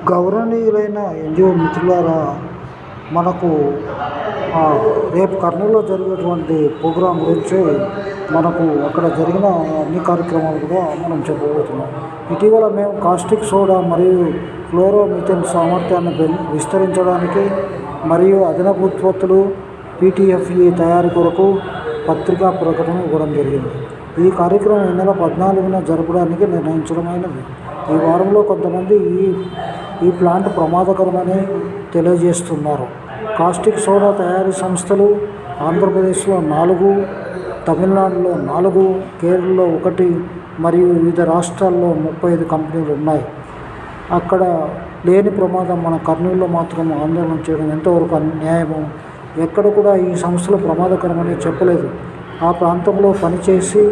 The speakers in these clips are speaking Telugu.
గౌరవనీయులైన ఎన్జిఓ మిత్రులారా, మనకు రేపు కర్నూలులో జరిగేటువంటి ప్రోగ్రాం గురించి మనకు అక్కడ జరిగిన అన్ని కార్యక్రమాలు కూడా మనం చెప్పబోతున్నాం. ఇటీవల మేము కాస్టిక్ సోడా మరియు క్లోరోమిథేన్ సామర్థ్యాన్ని విస్తరించడానికి మరియు అదనపు ఉత్పత్తులు PTFE తయారీ కొరకు పత్రికా ప్రకటన ఇవ్వడం జరిగింది. ఈ కార్యక్రమం ఈ నెల 14న జరపడానికి నిర్ణయించడమైనది. ఈ వారంలో కొంతమంది ఈ ప్లాంట్ ప్రమాదకరమని తెలియజేస్తున్నారు. కాస్టిక్ సోడా తయారీ సంస్థలు ఆంధ్రప్రదేశ్లో 4, తమిళనాడులో 4, కేరళలో 1 మరియు వివిధ రాష్ట్రాల్లో 35 కంపెనీలు ఉన్నాయి. అక్కడ లేని ప్రమాదం మన కర్నూలులో మాత్రం ఆందోళన చేయడం ఎంతవరకు న్యాయము? ఎక్కడ కూడా ఈ సంస్థలు ప్రమాదకరమని చెప్పలేదు. ఆ ప్రాంతంలో పనిచేసి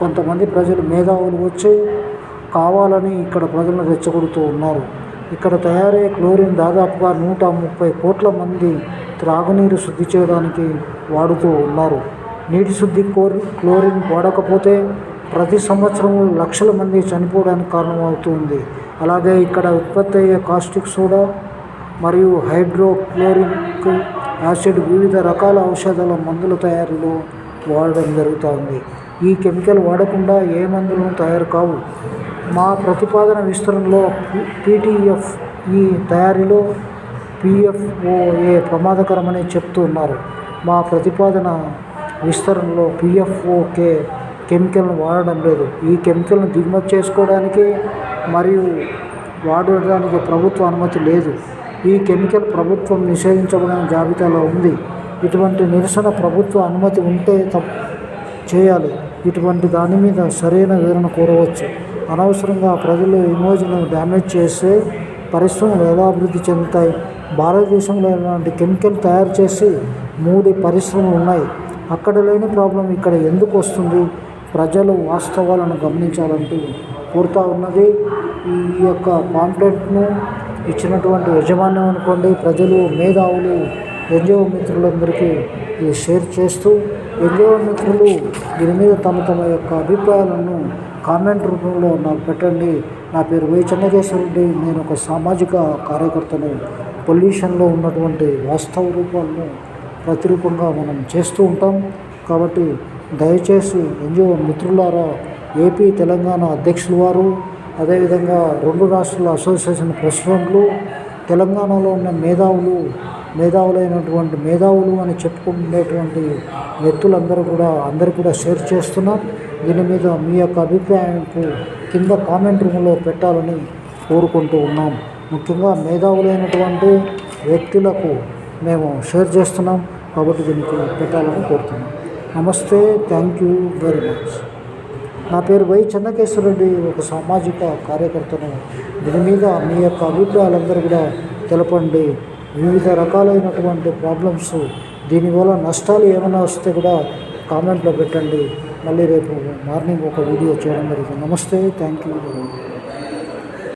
కొంతమంది ప్రజలు మేధావులు వచ్చి కావాలని ఇక్కడ ప్రజలను రెచ్చగొడుతూ ఉన్నారు. ఇక్కడ తయారయ్యే క్లోరిన్ దాదాపుగా 130 కోట్ల మంది త్రాగునీరు శుద్ధి చేయడానికి వాడుతూ ఉన్నారు. నీటి శుద్ధి క్లోరిన్ వాడకపోతే ప్రతి సంవత్సరం లక్షల మంది చనిపోవడానికి కారణమవుతుంది. అలాగే ఇక్కడ ఉత్పత్తి అయ్యే కాస్టిక్ సోడా మరియు హైడ్రోక్లోరిక్ యాసిడ్ వివిధ రకాల ఔషధాల మందుల తయారీలో వాడడం జరుగుతుంది. ఈ కెమికల్ వాడకుండా ఏ మందులు తయారు కావు. మా ప్రతిపాదన విస్తరణలో PTFE తయారీలో PFOA ప్రమాదకరమని చెప్తున్నారు. మా ప్రతిపాదన విస్తరణలో PFOK కెమికల్ను వాడడం లేదు. ఈ కెమికల్ను దిగుమతి చేసుకోవడానికి మరియు వాడడానికి ప్రభుత్వ అనుమతి లేదు. ఈ కెమికల్ ప్రభుత్వం నిషేధించబడిన జాబితాలో ఉంది. ఇటువంటి నిరసన ప్రభుత్వ అనుమతి ఉంటే చేయాలి. ఇటువంటి దాని మీద సరైన వివరణ కోరవచ్చు. అనవసరంగా ప్రజలు ఇమేజ్ను డ్యామేజ్ చేస్తే పరిశ్రమలు ఎలా అభివృద్ధి చెందుతాయి? భారతదేశంలో ఇలాంటి కెమికల్ తయారు చేసి 3 పరిశ్రమలు ఉన్నాయి. అక్కడ లేని ప్రాబ్లం ఇక్కడ ఎందుకు వస్తుంది? ప్రజలు వాస్తవాలను గమనించాలంటూ కోరుతా ఉన్నది. ఈ యొక్క పాంప్లెట్ను ఇచ్చినటువంటి యాజమాన్యం అనుకోండి, ప్రజలు, మేధావులు, ఎన్జిఓ మిత్రులందరికీ ఇది షేర్ చేస్తూ ఎన్జిఓ మిత్రులు దీని మీద తమ యొక్క అభిప్రాయాలను కామెంట్ రూపంలో నాకు పెట్టండి. నా పేరు వై చెన్నకేశ్వరరెడ్డి. నేను ఒక సామాజిక కార్యకర్తను. పొల్యూషన్లో ఉన్నటువంటి వాస్తవ రూపాలను ప్రతిరూపంగా మనం చేస్తూ ఉంటాం. కాబట్టి దయచేసి ఎన్జిఓ మిత్రులారా, ఏపీ, తెలంగాణ అధ్యక్షుల వారు, అదేవిధంగా 2 రాష్ట్రాల అసోసియేషన్ ప్రెసిడెంట్లు, తెలంగాణలో ఉన్న మేధావులైనటువంటి మేధావులు అని చెప్పుకునేటువంటి వ్యక్తులందరూ కూడా అందరికీ కూడా షేర్ చేస్తున్నాం. దీని మీద మీ యొక్క అభిప్రాయానికి కింద కామెంట్ రూమ్లో పెట్టాలని కోరుకుంటూ ఉన్నాం. ముఖ్యంగా మేధావులైనటువంటి వ్యక్తులకు మేము షేర్ చేస్తున్నాం కాబట్టి దీనికి పెట్టాలని కోరుతున్నాం. నమస్తే, థ్యాంక్ యూ వెరీ మచ్. నా పేరు వై చెన్నకేశ్వరరెడ్డి, ఒక సామాజిక కార్యకర్తను. దీని మీద మీ యొక్క అభిప్రాయాలందరూ కూడా తెలపండి. వివిధ రకాలైనటువంటి ప్రాబ్లమ్స్, దీనివల్ల నష్టాలు ఏమైనా వస్తే కూడా కామెంట్లో పెట్టండి. మళ్ళీ రేపు మార్నింగ్ ఒక వీడియో చేయడం జరుగుతుంది. నమస్తే, థ్యాంక్ యూ వెరీ మచ్.